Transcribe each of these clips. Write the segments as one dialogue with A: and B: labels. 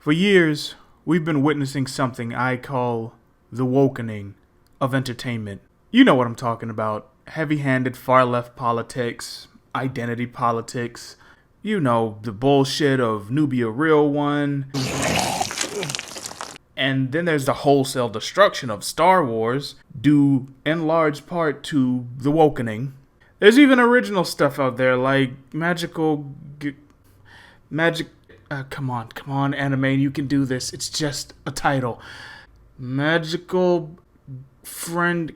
A: For years, we've been witnessing something I call the wokening of entertainment. You know what I'm talking about. Heavy-handed far-left politics, identity politics. You know, the bullshit of Nubia Real One. And then there's the wholesale destruction of Star Wars, due in large part to the wokening. There's even original stuff out there like come on, anime, you can do this. It's just a title. Magical friend.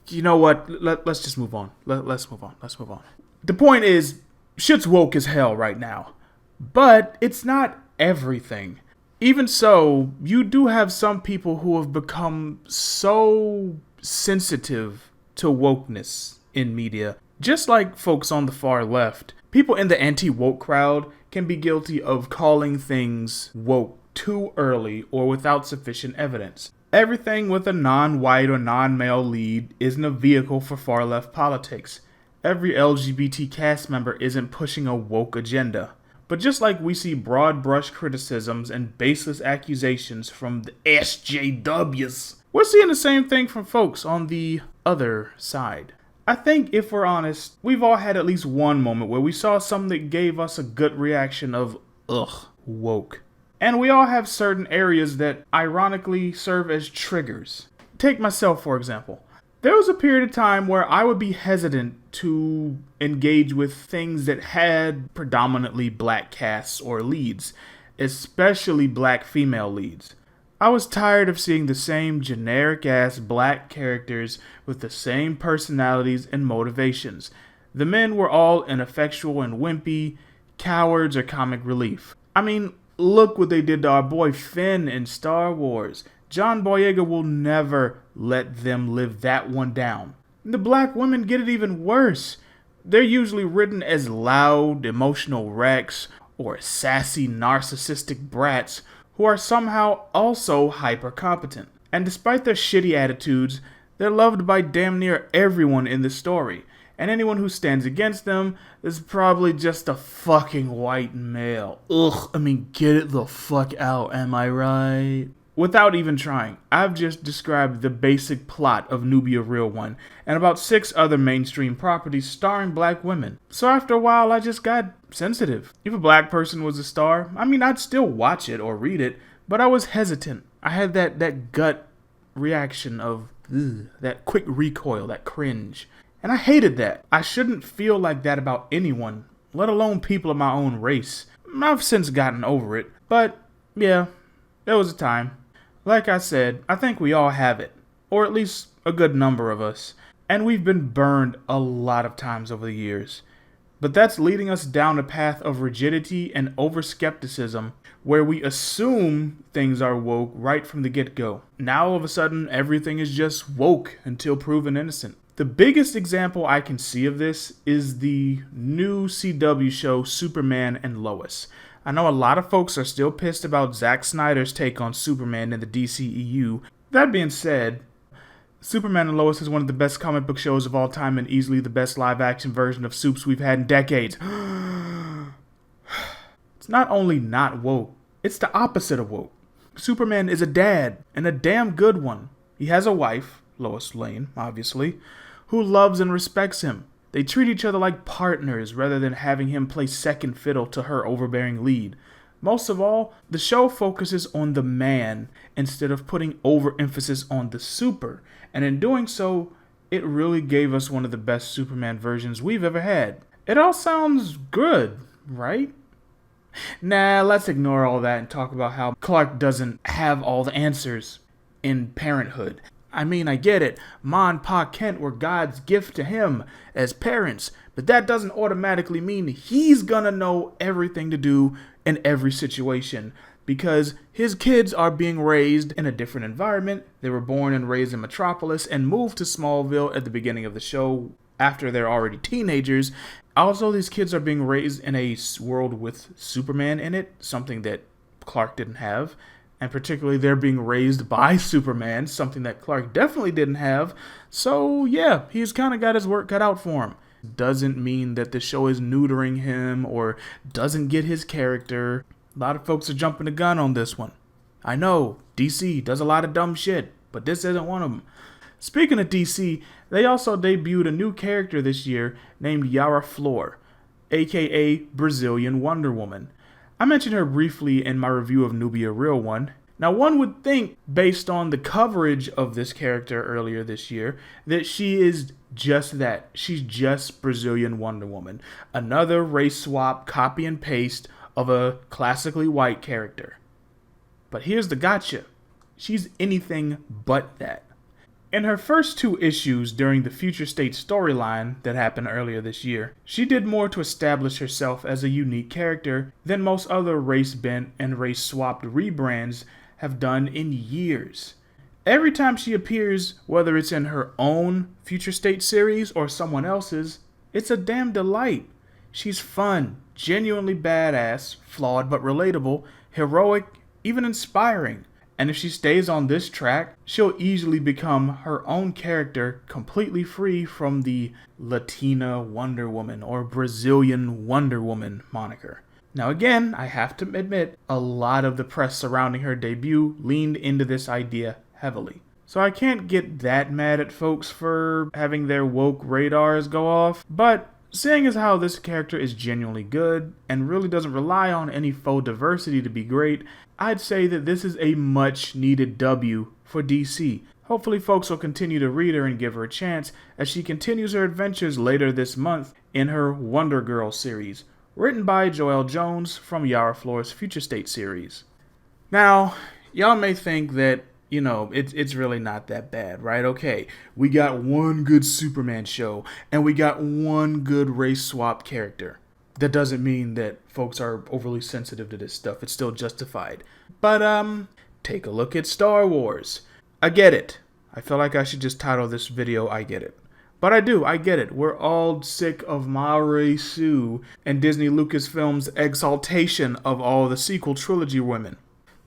A: You know what? Let's just move on. Let's move on. The point is, shit's woke as hell right now. But it's not everything. Even so, you do have some people who have become so sensitive to wokeness in media. Just like folks on the far left, people in the anti-woke crowd can be guilty of calling things woke too early or without sufficient evidence. Everything with a non-white or non-male lead isn't a vehicle for far-left politics. Every LGBT cast member isn't pushing a woke agenda. But just like we see broad brush criticisms and baseless accusations from the SJWs, we're seeing the same thing from folks on the other side. I think if we're honest, we've all had at least one moment where we saw something that gave us a gut reaction of, ugh, woke. And we all have certain areas that ironically serve as triggers. Take myself, for example. There was a period of time where I would be hesitant to engage with things that had predominantly black casts or leads, especially black female leads. I was tired of seeing the same generic-ass black characters with the same personalities and motivations. The men were all ineffectual and wimpy, cowards or comic relief. I mean, look what they did to our boy Finn in Star Wars. John Boyega will never let them live that one down. The black women get it even worse. They're usually written as loud, emotional wrecks or sassy, narcissistic brats who are somehow also hyper-competent. And despite their shitty attitudes, they're loved by damn near everyone in the story. And anyone who stands against them is probably just a fucking white male. Get it the fuck out, am I right? Without even trying, I've just described the basic plot of Nubia Real One and about 6 other mainstream properties starring black women. So after a while, I just got sensitive. If a black person was a star, I'd still watch it or read it, but I was hesitant. I had that gut reaction of, that quick recoil, that cringe. And I hated that. I shouldn't feel like that about anyone, let alone people of my own race. I've since gotten over it, but yeah, there was a time. Like I said, I think we all have it, or at least a good number of us, and we've been burned a lot of times over the years. But that's leading us down a path of rigidity and over-skepticism where we assume things are woke right from the get-go. Now all of a sudden, everything is just woke until proven innocent. The biggest example I can see of this is the new CW show Superman and Lois. I know a lot of folks are still pissed about Zack Snyder's take on Superman in the DCEU. That being said, Superman and Lois is one of the best comic book shows of all time and easily the best live-action version of Supes we've had in decades. It's not only not woke, it's the opposite of woke. Superman is a dad, and a damn good one. He has a wife, Lois Lane, obviously, who loves and respects him. They treat each other like partners rather than having him play second fiddle to her overbearing lead. Most of all, the show focuses on the man instead of putting overemphasis on the super, and in doing so, it really gave us one of the best Superman versions we've ever had. It all sounds good, right? Nah, let's ignore all that and talk about how Clark doesn't have all the answers in Parenthood. I get it. Ma and Pa Kent were God's gift to him as parents, but that doesn't automatically mean he's gonna know everything to do in every situation, because his kids are being raised in a different environment. They were born and raised in Metropolis and moved to Smallville at the beginning of the show after they're already teenagers. Also, these kids are being raised in a world with Superman in it, something that Clark didn't have. And particularly, they're being raised by Superman, something that Clark definitely didn't have. So, yeah, he's kind of got his work cut out for him. Doesn't mean that the show is neutering him or doesn't get his character. A lot of folks are jumping the gun on this one. I know, DC does a lot of dumb shit, but this isn't one of them. Speaking of DC, they also debuted a new character this year named Yara Flor, aka Brazilian Wonder Woman. I mentioned her briefly in my review of Nubia Real One. Now, one would think, based on the coverage of this character earlier this year, that she is just that. She's just Brazilian Wonder Woman. Another race swap, copy and paste of a classically white character. But here's the gotcha. She's anything but that. In her first 2 issues during the Future State storyline that happened earlier this year, she did more to establish herself as a unique character than most other race-bent and race-swapped rebrands have done in years. Every time she appears, whether it's in her own Future State series or someone else's, it's a damn delight. She's fun, genuinely badass, flawed but relatable, heroic, even inspiring. And if she stays on this track, she'll easily become her own character, completely free from the Latina Wonder Woman or Brazilian Wonder Woman moniker. Now again, I have to admit, a lot of the press surrounding her debut leaned into this idea heavily. So I can't get that mad at folks for having their woke radars go off, but seeing as how this character is genuinely good and really doesn't rely on any faux diversity to be great, I'd say that this is a much needed W for DC. Hopefully folks will continue to read her and give her a chance as she continues her adventures later this month in her Wonder Girl series, written by Joelle Jones from Yara Flor's Future State series. Now, y'all may think that, it's really not that bad, right? Okay, we got one good Superman show, and we got one good race swap character. That doesn't mean that folks are overly sensitive to this stuff. It's still justified. But, take a look at Star Wars. I get it. I feel like I should just title this video, I Get It. But I get it. We're all sick of Mare Sue and Disney Lucasfilm's exaltation of all the sequel trilogy women.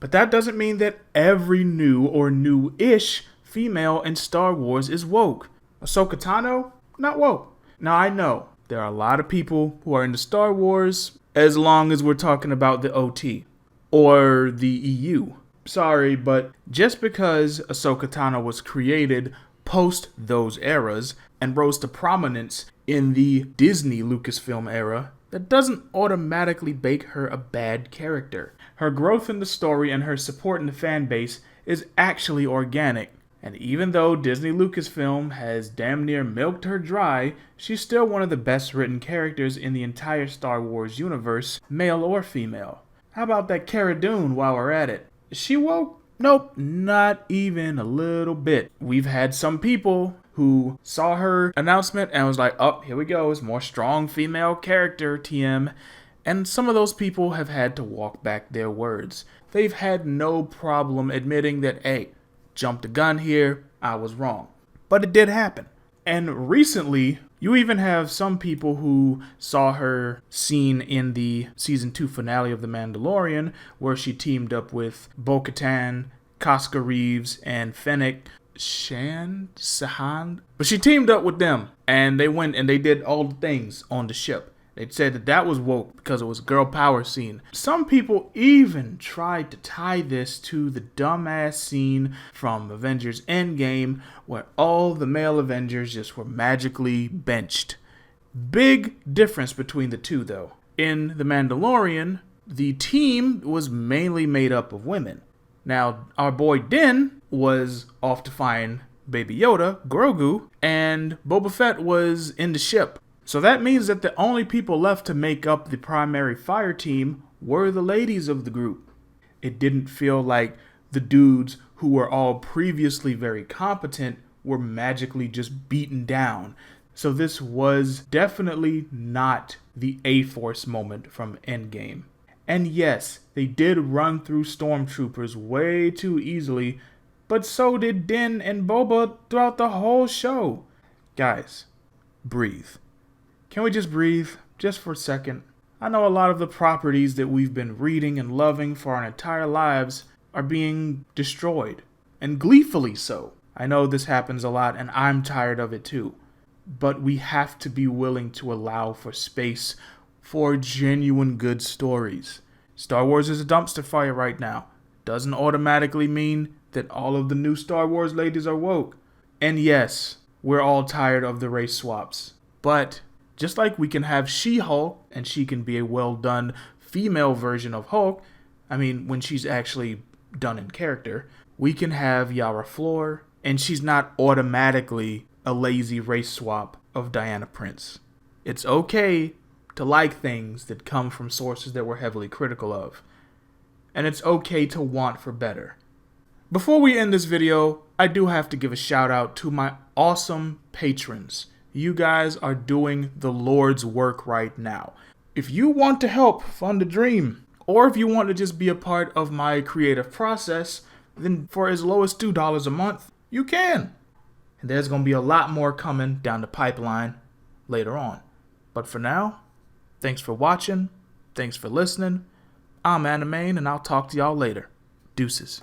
A: But that doesn't mean that every new or new-ish female in Star Wars is woke. Ahsoka Tano? Not woke. Now I know there are a lot of people who are into Star Wars as long as we're talking about the OT or the EU. Sorry, but just because Ahsoka Tano was created post those eras and rose to prominence in the Disney Lucasfilm era, that doesn't automatically make her a bad character. Her growth in the story and her support in the fan base is actually organic. And even though Disney Lucasfilm has damn near milked her dry, she's still one of the best written characters in the entire Star Wars universe, male or female. How about that Cara Dune while we're at it? Is she woke? Nope, not even a little bit. We've had some people who saw her announcement and was like, oh, here we go, it's more strong female character, TM. And some of those people have had to walk back their words. They've had no problem admitting that, hey, jumped the gun here, I was wrong. But it did happen. And recently, you even have some people who saw her seen in the Season 2 finale of The Mandalorian, where she teamed up with Bo-Katan, Casca Reeves, and Fennec Sahan. But she teamed up with them, and they went and they did all the things on the ship. They said that that was woke because it was a girl power scene. Some people even tried to tie this to the dumbass scene from Avengers Endgame where all the male Avengers just were magically benched. Big difference between the two though. In The Mandalorian, the team was mainly made up of women. Now, our boy Din was off to find Baby Yoda, Grogu, and Boba Fett was in the ship. So that means that the only people left to make up the primary fire team were the ladies of the group. It didn't feel like the dudes who were all previously very competent were magically just beaten down. So this was definitely not the A-Force moment from Endgame. And yes, they did run through stormtroopers way too easily, but so did Din and Boba throughout the whole show. Guys, breathe. Can we just breathe, just for a second? I know a lot of the properties that we've been reading and loving for our entire lives are being destroyed, and gleefully so. I know this happens a lot, and I'm tired of it too. But we have to be willing to allow for space for genuine good stories. Star Wars is a dumpster fire right now. Doesn't automatically mean that all of the new Star Wars ladies are woke. And yes, we're all tired of the race swaps. But just like we can have She-Hulk, and she can be a well-done female version of Hulk, I mean, when she's actually done in character, we can have Yara Flor, and she's not automatically a lazy race swap of Diana Prince. It's okay to like things that come from sources that we're heavily critical of. And it's okay to want for better. Before we end this video, I do have to give a shout out to my awesome patrons. You guys are doing the Lord's work right now. If you want to help fund a dream, or if you want to just be a part of my creative process, then for as low as $2 a month, you can. And there's going to be a lot more coming down the pipeline later on. But for now, thanks for watching. Thanks for listening. I'm Anime, and I'll talk to y'all later. Deuces.